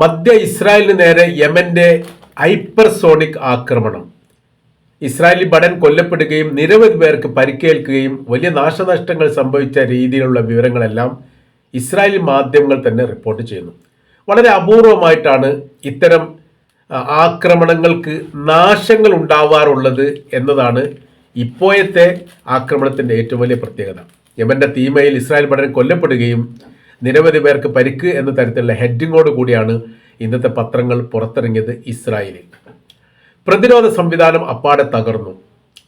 മധ്യ ഇസ്രായേലിന് നേരെ യമന്റെ ഹൈപ്പർസോണിക് ആക്രമണം. ഇസ്രായേലി ഭടൻ കൊല്ലപ്പെടുകയും നിരവധി പേർക്ക് പരിക്കേൽക്കുകയും വലിയ നാശനഷ്ടങ്ങൾ സംഭവിച്ച രീതിയിലുള്ള വിവരങ്ങളെല്ലാം ഇസ്രായേലി മാധ്യമങ്ങൾ തന്നെ റിപ്പോർട്ട് ചെയ്യുന്നു. വളരെ അപൂർവമായിട്ടാണ് ഇത്തരം ആക്രമണങ്ങൾക്ക് നാശങ്ങൾ ഉണ്ടാവാറുള്ളത് എന്നതാണ് ഇപ്പോഴത്തെ ആക്രമണത്തിൻ്റെ ഏറ്റവും വലിയ പ്രത്യേകത. യമന്റെ തീമയിൽ ഇസ്രായേൽ ഭടൻ കൊല്ലപ്പെടുകയും നിരവധി പേർക്ക് പരിക്ക് എന്ന തരത്തിലുള്ള ഹെഡിങ്ങോട് കൂടിയാണ് ഇന്നത്തെ പത്രങ്ങൾ പുറത്തിറങ്ങിയത്. ഇസ്രായേലിൽ പ്രതിരോധ സംവിധാനം അപ്പാടെ തകർന്നു.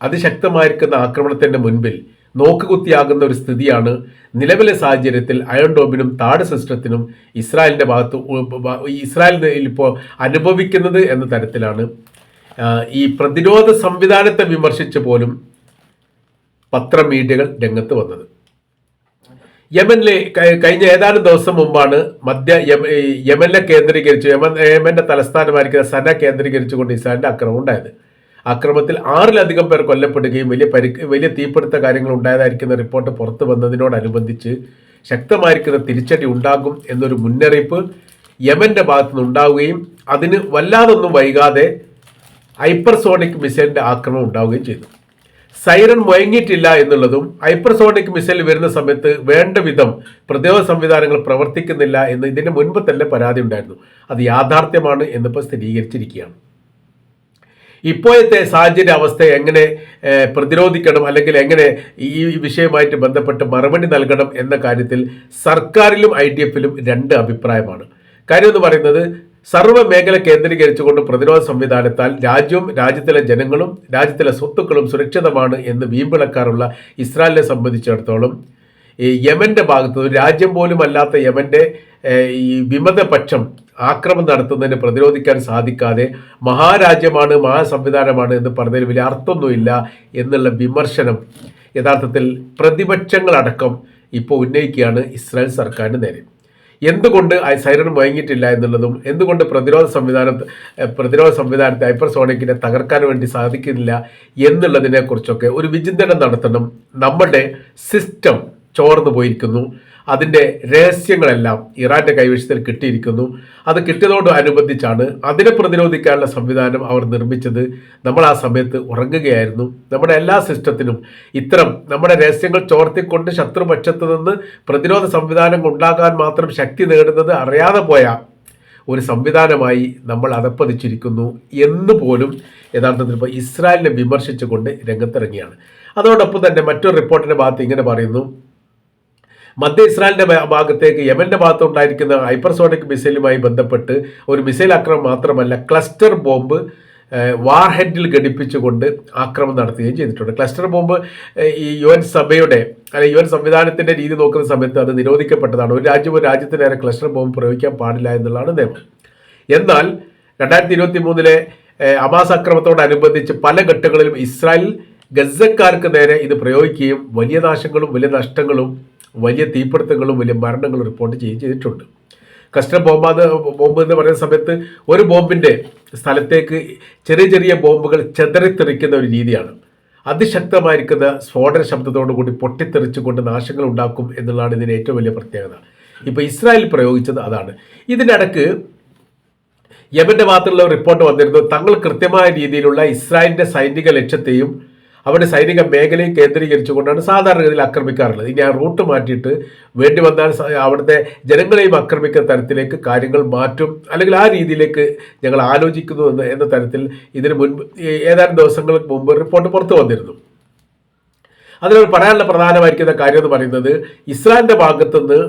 അതിശക്തമായിരിക്കുന്ന ആക്രമണത്തിന്റെ മുൻപിൽ നോക്കുകുത്തിയാകുന്ന ഒരു സ്ഥിതിയാണ് നിലവിലെ സാഹചര്യത്തിൽ അയൺ ഡോമിനും താഡ് സിസ്റ്റത്തിനും ഇസ്രായേലിന്റെ ഇസ്രായേലിൽ ഇപ്പോൾ അനുഭവിക്കുന്നത് എന്ന തരത്തിലാണ് ഈ പ്രതിരോധ സംവിധാനത്തെ വിമർശിച്ച് പോലും പത്രമീഡിയകൾ രംഗത്ത് വന്നത്. യമനിലെ കഴിഞ്ഞ ഏതാനും ദിവസം മുമ്പാണ് യമനെ കേന്ദ്രീകരിച്ച് യമന്റെ തലസ്ഥാനമായിരിക്കുന്ന സന കേന്ദ്രീകരിച്ചുകൊണ്ട് ഇസ്രായേലിന്റെ ആക്രമണം ഉണ്ടായത്. ആക്രമണത്തിൽ 6-ലധികം പേർ കൊല്ലപ്പെടുകയും വലിയ തീപിടുത്ത കാര്യങ്ങൾ ഉണ്ടായതായിരിക്കുന്ന റിപ്പോർട്ട് പുറത്തു വന്നതിനോടനുബന്ധിച്ച് ശക്തമായിരിക്കുന്ന തിരിച്ചടി ഉണ്ടാകും എന്നൊരു മുന്നറിയിപ്പ് യമന്റെ ഭാഗത്തു നിന്നുണ്ടാവുകയും അതിന് വല്ലാതൊന്നും വൈകാതെ ഹൈപ്പർസോണിക് മിസൈലിന്റെ ആക്രമണം ഉണ്ടാവുകയും ചെയ്തു. സൈറൺ മുഴങ്ങിയിട്ടില്ല എന്നുള്ളതും ഹൈപ്പർസോണിക് മിസൈൽ വരുന്ന സമയത്ത് വേണ്ട വിധം പ്രതിരോധ സംവിധാനങ്ങൾ പ്രവർത്തിക്കുന്നില്ല എന്ന് ഇതിന് മുൻപ് തന്നെ പരാതി ഉണ്ടായിരുന്നു. അത് യാഥാർത്ഥ്യമാണ് എന്നിപ്പോൾ സ്ഥിരീകരിച്ചിരിക്കുകയാണ്. ഇപ്പോഴത്തെ സാഹചര്യ അവസ്ഥ എങ്ങനെ പ്രതിരോധിക്കണം അല്ലെങ്കിൽ എങ്ങനെ ഈ വിഷയവുമായിട്ട് ബന്ധപ്പെട്ട് മറുപടി നൽകണം എന്ന കാര്യത്തിൽ സർക്കാരിലും IDF-ലും രണ്ട് അഭിപ്രായമാണ്. കാര്യം എന്ന് പറയുന്നത് സർവ്വ മേഖല കേന്ദ്രീകരിച്ചുകൊണ്ട് പ്രതിരോധ സംവിധാനത്താൽ രാജ്യവും രാജ്യത്തിലെ ജനങ്ങളും രാജ്യത്തിലെ സ്വത്തുക്കളും സുരക്ഷിതമാണ് എന്ന് വീമ്പിളക്കാറുള്ള ഇസ്രായേലിനെ സംബന്ധിച്ചിടത്തോളം യമന്റെ ഭാഗത്ത് രാജ്യം പോലും അല്ലാത്ത യമന്റെ ഈ വിമതപക്ഷം ആക്രമണം നടത്തുന്നതിന് പ്രതിരോധിക്കാൻ സാധിക്കാതെ മഹാരാജ്യമാണ് മഹാസംവിധാനമാണ് എന്ന് പറഞ്ഞതിൽ വലിയ അർത്ഥമൊന്നുമില്ല എന്നുള്ള വിമർശനം യഥാർത്ഥത്തിൽ പ്രതിപക്ഷങ്ങളടക്കം ഇപ്പോൾ ഉന്നയിക്കുകയാണ് ഇസ്രായേൽ സർക്കാരിന് നേരെ. എന്തുകൊണ്ട് സൈറൺ മുഴങ്ങിയിട്ടില്ല എന്നുള്ളതും എന്തുകൊണ്ട് പ്രതിരോധ സംവിധാനത്തെ ഹൈപ്പർസോണിക്കിനെ തകർക്കാൻ വേണ്ടി സാധിക്കുന്നില്ല എന്നുള്ളതിനെ കുറിച്ചൊക്കെ ഒരു വിചിന്തനം നടത്തണം. നമ്മുടെ സിസ്റ്റം ചോർന്നു പോയിരിക്കുന്നു. അതിൻ്റെ രഹസ്യങ്ങളെല്ലാം ഇറാന്റെ കൈവശത്തിൽ കിട്ടിയിരിക്കുന്നു. അത് കിട്ടിയതോട് അനുബന്ധിച്ചാണ് അതിനെ പ്രതിരോധിക്കാനുള്ള സംവിധാനം അവർ നിർമ്മിച്ചത്. നമ്മൾ ആ സമയത്ത് ഉറങ്ങുകയായിരുന്നു. നമ്മുടെ എല്ലാ സിസ്റ്റത്തിനും ഇത്തരം നമ്മുടെ രഹസ്യങ്ങൾ ചോർത്തിക്കൊണ്ട് ശത്രുപക്ഷത്ത് നിന്ന് പ്രതിരോധ സംവിധാനം ഉണ്ടാകാൻ മാത്രം ശക്തി നേടുന്നത് അറിയാതെ പോയ ഒരു സംവിധാനമായി നമ്മൾ അതപ്പതിച്ചിരിക്കുന്നു എന്ന് പോലും യഥാർത്ഥത്തിൽ ഇപ്പോൾ ഇസ്രായേലിനെ വിമർശിച്ചുകൊണ്ട് രംഗത്തിറങ്ങിയാണ്. അതോടൊപ്പം തന്നെ മറ്റൊരു റിപ്പോർട്ടിൻ്റെ ഭാഗത്ത് ഇങ്ങനെ പറയുന്നു, മധ്യ ഇസ്രായേലിന്റെ ഭാഗത്തേക്ക് യമന്റെ ഭാഗത്ത് ഉണ്ടായിരിക്കുന്ന ഹൈപ്പർസോണിക് മിസൈലുമായി ബന്ധപ്പെട്ട് ഒരു മിസൈൽ ആക്രമണം മാത്രമല്ല ക്ലസ്റ്റർ ബോംബ് വാർഹെഡിൽ ഘടിപ്പിച്ചുകൊണ്ട് ആക്രമണം നടത്തുകയും ചെയ്തിട്ടുണ്ട്. ക്ലസ്റ്റർ ബോംബ് ഈ UN സഭയുടെ അല്ലെങ്കിൽ UN സംവിധാനത്തിന്റെ രീതി നോക്കുന്ന സമയത്ത് അത് നിരോധിക്കപ്പെട്ടതാണ്. ഒരു രാജ്യത്തിന് നേരെ ക്ലസ്റ്റർ ബോംബ് പ്രയോഗിക്കാൻ പാടില്ല എന്നുള്ളതാണ് നിയമം. എന്നാൽ 2023 ഹമാസ് ആക്രമണത്തോടനുബന്ധിച്ച് പല ഘട്ടങ്ങളിലും ഇസ്രായേൽ ഗസക്കാർക്ക് നേരെ ഇത് പ്രയോഗിക്കുകയും വലിയ നാശങ്ങളും വലിയ നഷ്ടങ്ങളും വലിയ തീപിടുത്തങ്ങളും വലിയ മരണങ്ങളും റിപ്പോർട്ട് ചെയ്തിട്ടുണ്ട്. ക്ലസ്റ്റർ ബോംബ് എന്ന് പറയുന്ന സമയത്ത് ഒരു ബോംബിൻ്റെ സ്ഥലത്തേക്ക് ചെറിയ ചെറിയ ബോംബുകൾ ചെതറിത്തെറിക്കുന്ന ഒരു രീതിയാണ്. അതിശക്തമായിരിക്കുന്ന സ്ഫോടന ശബ്ദത്തോടു കൂടി പൊട്ടിത്തെറിച്ചുകൊണ്ട് നാശങ്ങൾ ഉണ്ടാക്കും എന്നുള്ളതാണ് ഇതിന് ഏറ്റവും വലിയ പ്രത്യേകത. ഇപ്പോൾ ഇസ്രായേൽ പ്രയോഗിച്ചത് അതാണ്. ഇതിനിടക്ക് യമന്റെ ഭാഗത്തുള്ള റിപ്പോർട്ട് വന്നിരുന്നു, തങ്ങൾ കൃത്യമായ രീതിയിലുള്ള ഇസ്രായേലിന്റെ സൈനിക ലക്ഷ്യത്തെയും അവരുടെ സൈനിക മേഖലയും കേന്ദ്രീകരിച്ചുകൊണ്ടാണ് സാധാരണഗതിയിൽ ആക്രമിക്കാറുള്ളത്. ഇനി ആ റൂട്ട് മാറ്റിയിട്ട് വേണ്ടി വന്നാൽ അവിടുത്തെ ജനങ്ങളെയും ആക്രമിക്കുന്ന തരത്തിലേക്ക് കാര്യങ്ങൾ മാറ്റും, അല്ലെങ്കിൽ ആ രീതിയിലേക്ക് ഞങ്ങൾ ആലോചിക്കുന്നു എന്ന തരത്തിൽ ഇതിന് മുൻപ് ഏതാനും ദിവസങ്ങൾക്ക് മുമ്പ് റിപ്പോർട്ട് പുറത്തു വന്നിരുന്നു. അതിനോട് പറയാനുള്ള പ്രധാനമായിരിക്കുന്ന കാര്യം എന്ന് പറയുന്നത് ഇസ്രായേലിന്റെ ഭാഗത്തുനിന്ന്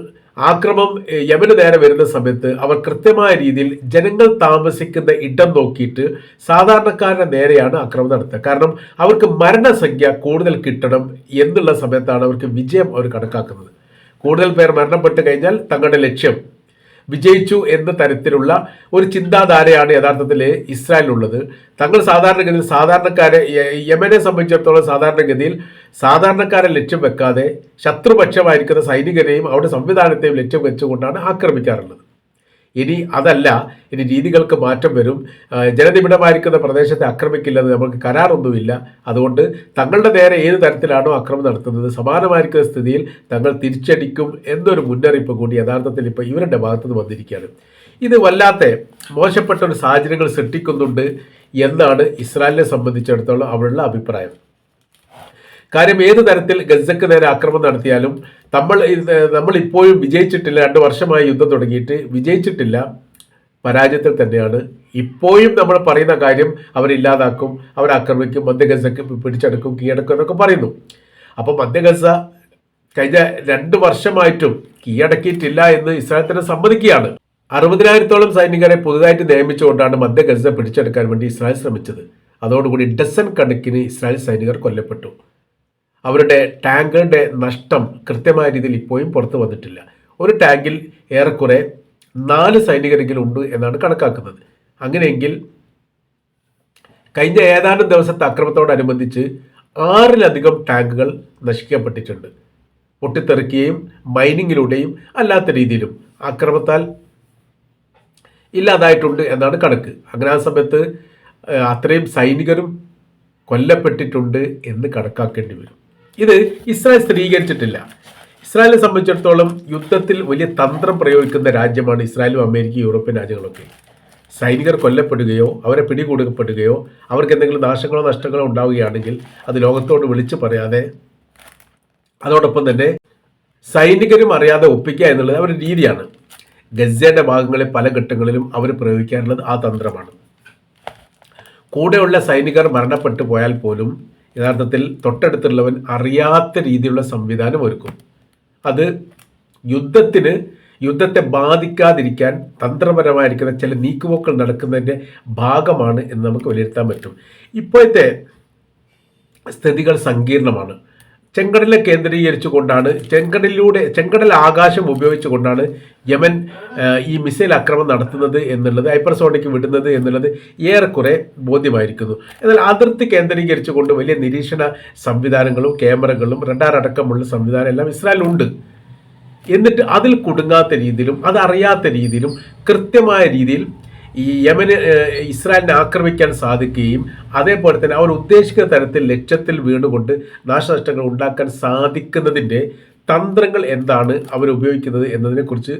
ആക്രമണം യമന് നേരെ വരുന്ന സമയത്ത് അവർ കൃത്യമായ രീതിയിൽ ജനങ്ങൾ താമസിക്കുന്ന ഇടം നോക്കിയിട്ട് സാധാരണക്കാരുടെ നേരെയാണ് ആക്രമണം നടത്തുക. കാരണം അവർക്ക് മരണസംഖ്യ കൂടുതൽ കിട്ടണം എന്നുള്ള സമയത്താണ് അവർക്ക് വിജയം അവർ കണക്കാക്കുന്നത്. കൂടുതൽ പേർ മരണപ്പെട്ട് കഴിഞ്ഞാൽ തങ്ങളുടെ ലക്ഷ്യം വിജയിച്ചു എന്ന തരത്തിലുള്ള ഒരു ചിന്താധാരയാണ് യഥാർത്ഥത്തിൽ ഇസ്രായേലിനുള്ളത്. തങ്ങൾ സാധാരണക്കാരെ യമനെ സംബന്ധിച്ചിടത്തോളം സാധാരണക്കാരെ ലക്ഷ്യം വെക്കാതെ ശത്രുപക്ഷമായിരിക്കുന്ന സൈനികരെയും അവരുടെ സംവിധാനത്തെയും ലക്ഷ്യം വെച്ചുകൊണ്ടാണ് ആക്രമിക്കാറുള്ളത്. ഇനി അതല്ല, ഇനി രീതികൾക്ക് മാറ്റം വരും, ജനനിബിഡമായിരിക്കുന്ന പ്രദേശത്തെ ആക്രമിക്കില്ലെന്ന് നമുക്ക് കരാറൊന്നുമില്ല, അതുകൊണ്ട് തങ്ങളുടെ നേരെ ഏത് തരത്തിലാണോ ആക്രമണം നടത്തുന്നത് സമാനമായിരിക്കുന്ന സ്ഥിതിയിൽ തങ്ങൾ തിരിച്ചടിക്കും എന്നൊരു മുന്നറിയിപ്പ് കൂടി യഥാർത്ഥത്തിൽ ഇപ്പോൾ ഇവരുടെ ഭാഗത്തുനിന്ന് വന്നിരിക്കുകയാണ്. ഇത് വല്ലാത്ത മോശപ്പെട്ട ഒരു സാഹചര്യങ്ങൾ സൃഷ്ടിക്കുന്നുണ്ട് എന്നാണ് ഇസ്രായേലിനെ സംബന്ധിച്ചിടത്തോളം അവരുടെ അഭിപ്രായം. കാര്യം ഏത് തരത്തിൽ ഗസക്ക് നേരെ ആക്രമണം നടത്തിയാലും നമ്മൾ ഇപ്പോഴും വിജയിച്ചിട്ടില്ല. 2 വർഷമായി യുദ്ധം തുടങ്ങിയിട്ട് വിജയിച്ചിട്ടില്ല, പരാജയത്തിൽ തന്നെയാണ്. ഇപ്പോഴും നമ്മൾ പറയുന്ന കാര്യം അവരില്ലാതാക്കും, അവരാക്രമിക്കും, മധ്യ ഗസക്ക് പിടിച്ചെടുക്കും, കീഴടക്കും എന്നൊക്കെ പറയുന്നു. അപ്പോൾ മധ്യ ഗസ കഴിഞ്ഞ 2 വർഷമായിട്ടും കീഴടക്കിയിട്ടില്ല എന്ന് ഇസ്രായേൽ തന്നെ സമ്മതിക്കുകയാണ്. 60,000-ഓളം സൈനികരെ പുതുതായിട്ട് നിയമിച്ചുകൊണ്ടാണ് മധ്യ ഗസ പിടിച്ചെടുക്കാൻ വേണ്ടി ഇസ്രായേൽ ശ്രമിച്ചത്. അതോടുകൂടി ഡസൻ കണക്കിന് ഇസ്രായേൽ സൈനികർ കൊല്ലപ്പെട്ടു. അവരുടെ ടാങ്കുകളുടെ നഷ്ടം കൃത്യമായ രീതിയിൽ ഇപ്പോഴും പുറത്തു വന്നിട്ടില്ല. ഒരു ടാങ്കിൽ ഏറെക്കുറെ 4 സൈനികരെങ്കിലും ഉണ്ട് എന്നാണ് കണക്കാക്കുന്നത്. അങ്ങനെയെങ്കിൽ കഴിഞ്ഞ ഏതാനും ദിവസത്തെ അക്രമത്തോടനുബന്ധിച്ച് 6-ലധികം ടാങ്കുകൾ നശിക്കപ്പെട്ടിട്ടുണ്ട്. പൊട്ടിത്തെറിക്കുകയും മൈനിങ്ങിലൂടെയും അല്ലാത്ത രീതിയിലും അക്രമത്താൽ ഇല്ലാതായിട്ടുണ്ട് എന്നാണ് കണക്ക്. അങ്ങനെ ആ സമയത്ത് അത്രയും സൈനികരും കൊല്ലപ്പെട്ടിട്ടുണ്ട് എന്ന് കണക്കാക്കേണ്ടി വരും. ഇത് ഇസ്രായേൽ സ്ഥിരീകരിച്ചിട്ടില്ല. ഇസ്രായേലിനെ സംബന്ധിച്ചിടത്തോളം യുദ്ധത്തിൽ വലിയ തന്ത്രം പ്രയോഗിക്കുന്ന രാജ്യമാണ് ഇസ്രായേലും അമേരിക്കയും യൂറോപ്യൻ രാജ്യങ്ങളൊക്കെ. സൈനികർ കൊല്ലപ്പെടുകയോ അവരെ പിടികൂടപ്പെടുകയോ അവർക്ക് എന്തെങ്കിലും നാശങ്ങളോ നഷ്ടങ്ങളോ ഉണ്ടാവുകയാണെങ്കിൽ അത് ലോകത്തോട് വിളിച്ചു പറയാതെ അതോടൊപ്പം തന്നെ സൈനികരും അറിയാതെ ഒപ്പിക്കുക എന്നുള്ളത് അവരുടെ രീതിയാണ്. ഗസയുടെ ഭാഗങ്ങളെ പല ഘട്ടങ്ങളിലും അവർ പ്രയോഗിക്കാറുള്ളത് ആ തന്ത്രമാണ്. കൂടെയുള്ള സൈനികർ മരണപ്പെട്ടു പോയാൽ പോലും യഥാർത്ഥത്തിൽ തൊട്ടടുത്തുള്ളവൻ അറിയാത്ത രീതിയിലുള്ള സംവിധാനം ഒരുക്കും. അത് യുദ്ധത്തെ ബാധിക്കാതിരിക്കാൻ തന്ത്രപരമായിരിക്കുന്ന ചില നീക്കുപോക്കൾ നടക്കുന്നതിൻ്റെ ഭാഗമാണ് എന്ന് നമുക്ക് വിലയിരുത്താൻ പറ്റും. ഇപ്പോഴത്തെ സ്ഥിതികൾ സങ്കീർണമാണ്. ചെങ്കടലിനെ കേന്ദ്രീകരിച്ചുകൊണ്ടാണ്, ചെങ്കടൽ ആകാശം ഉപയോഗിച്ചുകൊണ്ടാണ് യമൻ ഈ മിസൈൽ ആക്രമണം നടത്തുന്നത് എന്നുള്ളത്, ഹൈപ്പർസോണിക് വിടുന്നത് എന്നുള്ളത് ഏറെക്കുറെ ബോധ്യമായിരിക്കുന്നു. എന്നാൽ അതിർത്തി കേന്ദ്രീകരിച്ചുകൊണ്ട് വലിയ നിരീക്ഷണ സംവിധാനങ്ങളും ക്യാമറകളും റഡാർ അടക്കമുള്ള സംവിധാനം എല്ലാം ഇസ്രായേലിലുണ്ട്. എന്നിട്ട് അതിൽ കുടുങ്ങാത്ത രീതിയിലും അതറിയാത്ത രീതിയിലും കൃത്യമായ രീതിയിൽ ഈ യമന് ഇസ്രായേലിനെ ആക്രമിക്കാൻ സാധിക്കുകയും അതേപോലെ തന്നെ അവർ ഉദ്ദേശിക്കുന്ന തരത്തിൽ ലക്ഷ്യത്തിൽ വീണുകൊണ്ട് നാശനഷ്ടങ്ങൾ ഉണ്ടാക്കാൻ സാധിക്കുന്നതിൻ്റെ തന്ത്രങ്ങൾ എന്താണ് അവർ ഉപയോഗിക്കുന്നത് എന്നതിനെക്കുറിച്ച്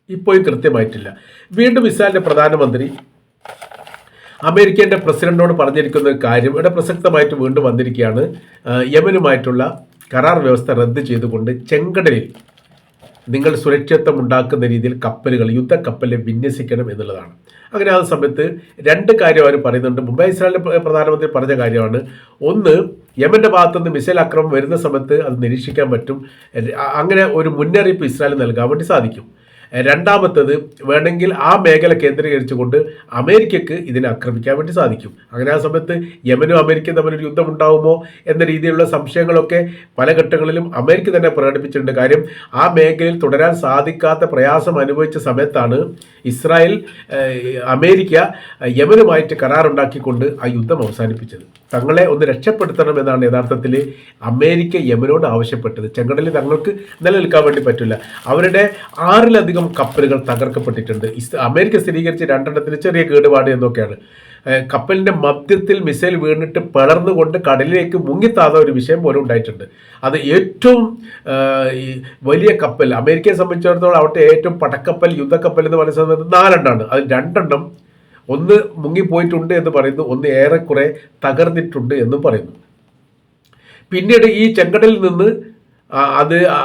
ഇപ്പോഴും കൃത്യമായിട്ടില്ല. വീണ്ടും ഇസ്രായേലിൻ്റെ പ്രധാനമന്ത്രി അമേരിക്കയുടെ പ്രസിഡന്റിനോട് പറഞ്ഞിരിക്കുന്ന ഒരു കാര്യം ഇവിടെ പ്രസക്തമായിട്ട് വീണ്ടും വന്നിരിക്കുകയാണ്. യമനുമായിട്ടുള്ള കരാർ വ്യവസ്ഥ റദ്ദ് ചെയ്തുകൊണ്ട് ചെങ്കടലിൽ നിങ്ങൾ സുരക്ഷിതത്വം ഉണ്ടാക്കുന്ന രീതിയിൽ യുദ്ധക്കപ്പലിനെ വിന്യസിക്കണം എന്നുള്ളതാണ്. അങ്ങനെ ആ സമയത്ത് 2 കാര്യം അവർ പറയുന്നുണ്ട്. മുമ്പ് ഇസ്രായേലിലെ പ്രധാനമന്ത്രി പറഞ്ഞ കാര്യമാണ്. ഒന്ന്, യമന്റെ ഭാഗത്തുനിന്ന് മിസൈൽ ആക്രമണം വരുന്ന സമയത്ത് അത് നിരീക്ഷിക്കാൻ പറ്റും, അങ്ങനെ ഒരു മുന്നറിയിപ്പ് ഇസ്രായേൽ നൽകാൻ വേണ്ടി സാധിക്കും. രണ്ടാമത്തത്, വേണമെങ്കിൽ ആ മേഖല കേന്ദ്രീകരിച്ചുകൊണ്ട് അമേരിക്കക്ക് ഇതിനെ ആക്രമിക്കാൻ വേണ്ടി സാധിക്കും. അങ്ങനെ ആ സമയത്ത് യമനും അമേരിക്കയും തമ്മിലൊരു യുദ്ധം ഉണ്ടാകുമോ എന്ന രീതിയിലുള്ള സംശയങ്ങളൊക്കെ പല ഘട്ടങ്ങളിലും അമേരിക്ക തന്നെ പ്രകടിപ്പിച്ചിട്ടുണ്ട്. കാര്യം ആ മേഖലയിൽ തുടരാൻ സാധിക്കാത്ത പ്രയാസം അനുഭവിച്ച സമയത്താണ് അമേരിക്ക യമനുമായിട്ട് കരാറുണ്ടാക്കിക്കൊണ്ട് ആ യുദ്ധം അവസാനിപ്പിച്ചത്. തങ്ങളെ ഒന്ന് രക്ഷപ്പെടുത്തണമെന്നാണ് യഥാർത്ഥത്തിൽ അമേരിക്ക യമനോട് ആവശ്യപ്പെട്ടത്. ചെങ്കടലിൽ തങ്ങൾക്ക് നിലനിൽക്കാൻ വേണ്ടി പറ്റില്ല. അവരുടെ 6-ലധികം കപ്പലുകൾ തകർക്കപ്പെട്ടിട്ടുണ്ട്. അമേരിക്ക സ്ഥിരീകരിച്ച് 2 ചെറിയ കേടുപാട് എന്നൊക്കെയാണ്. കപ്പലിൻ്റെ മധ്യത്തിൽ മിസൈൽ വീണിട്ട് പിളർന്നുകൊണ്ട് കടലിലേക്ക് മുങ്ങിത്താത ഒരു വിഷയം പോലും ഉണ്ടായിട്ടുണ്ട്. അത് ഏറ്റവും വലിയ കപ്പൽ, അമേരിക്കയെ സംബന്ധിച്ചിടത്തോളം അവിടെ ഏറ്റവും പടക്കപ്പൽ, യുദ്ധക്കപ്പൽ എന്ന് പറയുന്ന സമയത്ത് 4 എണ്ണമാണ്. അതിൽ 2 എണ്ണം ഒന്ന് മുങ്ങിപ്പോയിട്ടുണ്ട് എന്ന് പറയുന്നു, ഒന്ന് ഏറെക്കുറെ തകർന്നിട്ടുണ്ട് എന്നും പറയുന്നു. പിന്നീട് ഈ ചെങ്കടലിൽ നിന്ന്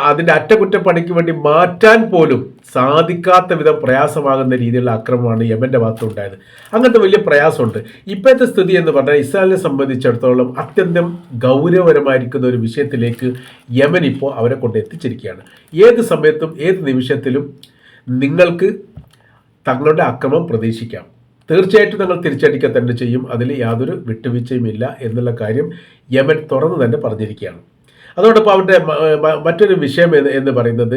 അതിൻ്റെ അറ്റകുറ്റപ്പണിക്ക് വേണ്ടി മാറ്റാൻ പോലും സാധിക്കാത്ത വിധം പ്രയാസമാകുന്ന രീതിയിലുള്ള ആക്രമണമാണ് യമൻ്റെ ഭാഗത്തുണ്ടായത്. അങ്ങനത്തെ വലിയ പ്രയാസമുണ്ട്. ഇപ്പോഴത്തെ സ്ഥിതി എന്ന് പറഞ്ഞാൽ ഇസ്രായേലിനെ സംബന്ധിച്ചിടത്തോളം അത്യന്തം ഗൗരവപരമായിരിക്കുന്ന ഒരു വിഷയത്തിലേക്ക് യമൻ ഇപ്പോൾ അവരെ കൊണ്ട് എത്തിച്ചിരിക്കുകയാണ്. ഏത് സമയത്തും ഏത് നിമിഷത്തിലും നിങ്ങൾക്ക് തങ്ങളുടെ ആക്രമണം പ്രതീക്ഷിക്കാം. തീർച്ചയായിട്ടും ഞങ്ങൾ തിരിച്ചടിക്കുക തന്നെ ചെയ്യും, അതിൽ യാതൊരു വിട്ടുവീഴ്ചയുമില്ല എന്നുള്ള കാര്യം യമൻ തുറന്നു തന്നെ പറഞ്ഞിരിക്കുകയാണ്. അതോടൊപ്പം അവരുടെ മറ്റൊരു വിഷയം എന്ന് പറയുന്നത്,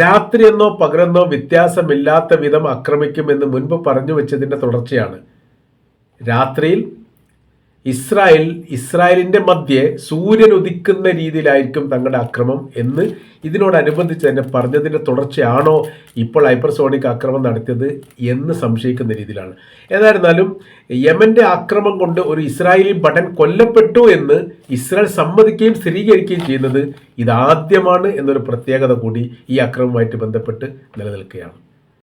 രാത്രിയെന്നോ പകലെന്നോ വ്യത്യാസമില്ലാത്ത വിധം ആക്രമിക്കുമെന്ന് മുൻപ് പറഞ്ഞു വെച്ചതിൻ്റെ തുടർച്ചയാണ്. രാത്രിയിൽ ഇസ്രായേലിൻ്റെ മധ്യേ സൂര്യൻ ഉദിക്കുന്ന രീതിയിലായിരിക്കും തങ്ങളുടെ ആക്രമം എന്ന് ഇതിനോടനുബന്ധിച്ച് തന്നെ പറഞ്ഞതിൻ്റെ തുടർച്ചയാണോ ഇപ്പോൾ ഹൈപ്പർസോണിക് ആക്രമണം നടത്തിയത് എന്ന് സംശയിക്കുന്ന രീതിയിലാണ്. ഏതായിരുന്നാലും യമന്റെ ആക്രമണം കൊണ്ട് ഒരു ഇസ്രായേലി ഭടൻ കൊല്ലപ്പെട്ടു എന്ന് ഇസ്രായേൽ സമ്മതിക്കുകയും സ്ഥിരീകരിക്കുകയും ചെയ്യുന്നത് ഇതാദ്യമാണ് എന്നൊരു പ്രത്യേകത കൂടി ഈ ആക്രമണവുമായിട്ട് ബന്ധപ്പെട്ട് നിലനിൽക്കുകയാണ്.